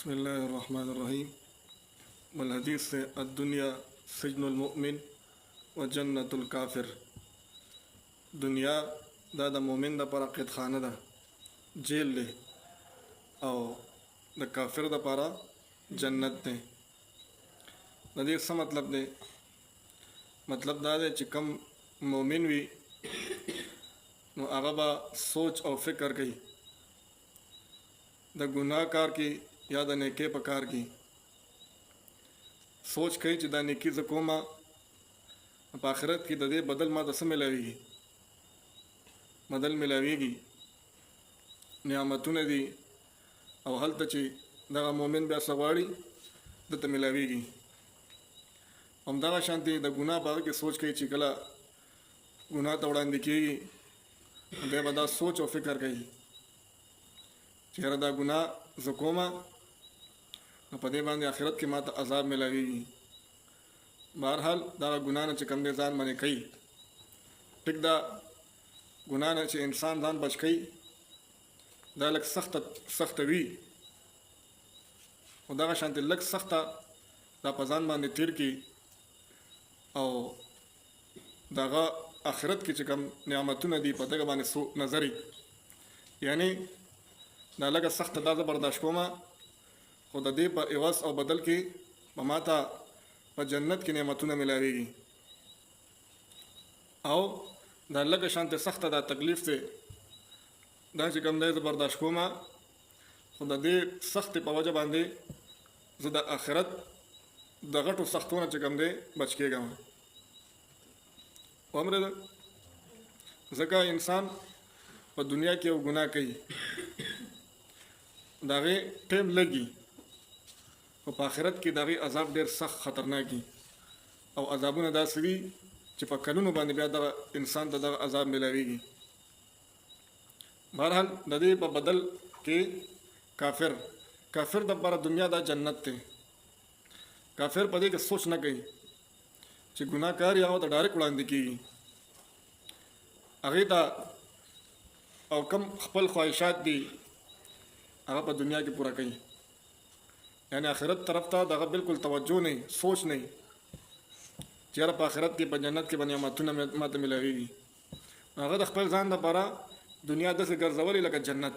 بسم الله الرحمن الرحیم والحدیث سے الدنیا سجن المؤمن و جنت الکافر. دنیا دا د مؤمن دپاره قید خانه ده، جیل دی، او د کافر دپاره جنت دی. د دې څه مطلب دی؟ مطلب دا دی چې کم مؤمن وي نو هغه به سوچ او فکر کوي د ګناه کار کې یا د نیکۍ په کار کې. سوچ کوي چې دا نیکي زه کومه، په آخرت کې د دې بدل ما ته څه ملاویږي. بدل ملاویږي نعمتونه دي، او هلته چې دغه مؤمن بیا څه غواړي دته ملاویږي. همدغه شانتې د ګناه په هغه کې سوچ کوي چې کله ګناه ته وړاندې کېږي بیا به دا سوچ او فکر کوي چې یاره دا ګناه زه کومه، نو په دې باندې آخرت کې ماته عذاب ملاویږي. بهرحال دغه ګناه نه چې کوم دی ځان منې کوي. ټیک دا ګناه نه چې انسان ځان بچ کوي دا لږ سخته وي، خو دغه شانتې لږ سخته دا په ځان باندې تیر کړي او دغه آخرت کې چې کوم نعمتونه دي په دغه باندې نظري، یعنی دا لږه سخته دا زه برداشت کومه، خو د دې په عوض او بدل کې به ماته په جنت کې نعمتونه ملاویږي. او دا لږه شانتې سخته دا تکلیف دی دا چې کوم دی زه برداشت کومه، خو د دې سختې په وجه باندې زه د آخرت د غټو سختونه چې کوم دی بچ کېږم. ومره ځکه انسان په دنیا کې یو ګناه کوي، د هغې ټیم لګي، خو په آخرت کې د هغې عذاب ډېر سخت خطرناکي، او عذابونه داسې دي چې په کلونو باندې بیا دغه انسان ته دغه عذاب ملاویږي. بهرحال د دې په بدل کې کافر دپاره دنیا دا جنت دی. کافر په دې کې سوچ نه کوي چې ګناه کار یا ته ډایرکټ وړاندې کېږي، هغې ته او کم خپل خواهشات دي هغه په دنیا کې پوره کوي، یعنی آخرت طرف ته دغه بالکل توجه نه، سوچ نه چې یاره په آخرت کې په جنت کې به نعمتونه ماته ملاویږي. هغه د خپل ځان لپاره دنیا داسې ګرځولې لکه جنت.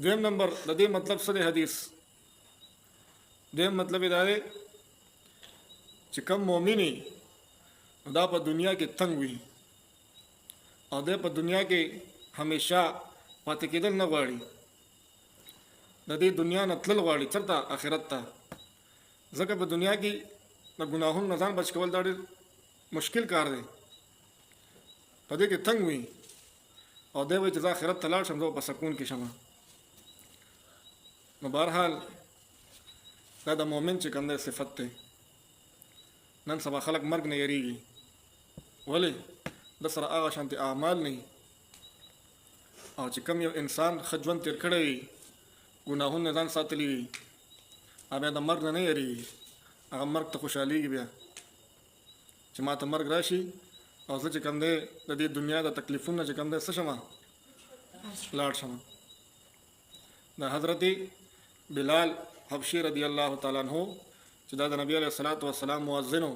دویم نمبر د دې مطلب څه دی؟ حدیث دویم مطلب یې دا دی چې کم مؤمن دا په دنیا کې تنګ وي او دی په دنیا کې همیشه پاتې کېدل نه غواړي، د دې دنیا نه تلل غواړي چېرته؟ آخرت ته. ځکه په دنیا کې د ګناهونو نه ځان بچ کول دا ډېر مشکل کار دی، په دې کې تنګ وي او دی وایي چې زه آخرت ته لاړ شم، زه په سکون کې شم. نو بهرحال دا د مؤمن چې کوم دی صفت دی. نن سبا خلک مرګ نه یریږي، ولې؟ د سره هغه شانتې اعمال نه، او چې کوم یو انسان ښه ژوند تېر کړی وي، ګناهونه نه ځان ساتلی وي، بیا د مرګ نه یریږي، هغه مرګ ته خوشحالېږي بیا چې ما ته مرګ راشي او زه چې کوم دی د دې دنیا د تکلیفونو چې کوم دی څه شمه لاړ شم. د حضرت بلال حبشي رضی الله تعالی عنہ چې دا د نبی علیه الصلاۃ والسلام مؤذن و،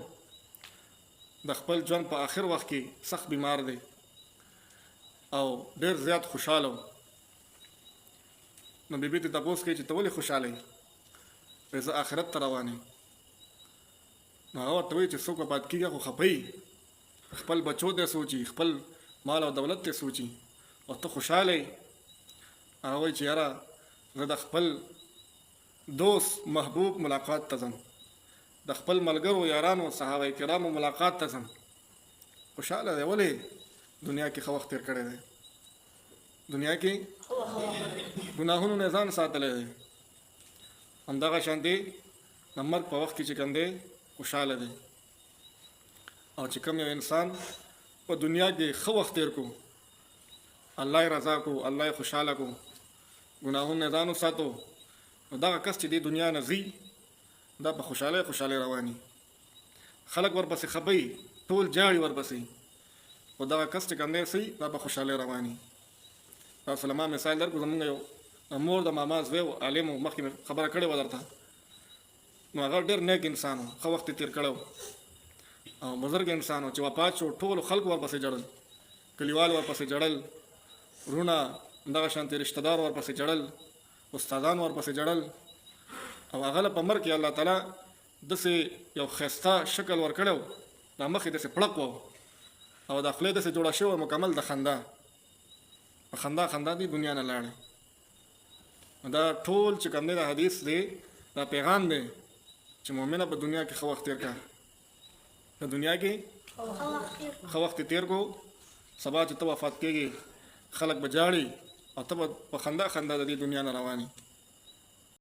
د خپل ژوند په آخر وخت کې سخت بیمار دی او ډېر زیات خوشحاله و. نو بیبي ته تپوس کوي چې ته ولې خوشحاله یې؟ وایي زه آخرت ته روان یم. نو هغه ورته وایي چې څوک به پاتې کېږي خو خفه یي، خپل بچو ته سوچي، خپل مال او دولت ته سوچي، او ته خوشحاله یې. هغه وایي چې یاره زه د خپل دوست محبوب ملاقات ته ځم، د خپل ملګرو یارانو صحابه کرامو ملاقات ته ځم. خوشحاله دی، ولې؟ دنیا کې ښه وخت تېر کړی دی، دنیا کې ګناهونو نه ځان ساتلی دی. همدغه شانتې د مرګ په وخت کې چې کوم دی خوشحاله دی. او چې کوم یو انسان په دنیا کې ښه وخت تېر کو، الله یې رضا کو، الله یې خوشحاله کو، ګناهونو نه ځان وساتو، نو دغه کس چې دې دنیا نه ځي دا په خوشحالۍ رواني. خلک ورپسې خپوي، ټول جاړي ورپسې، خو دغه کس چې کوم دی صحیح دا په خوشحالۍ رواني. تاسو له ما مثال درکړو، زمونږ یو مور د ماما زوی و عالم و مخکې مې خبره کړې وه درته نو هغه ډېر نیک انسان و ښه وخت یې تېر کړی و او بزرګ انسان و چې وفات شو ټولو خلکو ورپسې جړل کلیوال ورپسې جړل وروڼه دغه شانتې رشته دار ورپسې جړل استادان ورپسې جړل او هغه له په مرګ کې الله تعالی داسې یو ښایسته شکل ورکړی و دا مخ یې داسې پړق و او دا خولې داسې جوړه شوې وه مکمل د خندا په خندا خندا دې دنیا نه لاړې دا ټول چې کوم دی دا حدیث دی دا پیغام دی چې مؤمنه په دنیا کې ښه وخت تېر کړه په دنیا کې ښه وخت تېر کو سبا چې ته وفات کېږي خلک به جاړي او ته به په خندا خندا د دې دنیا نه روانې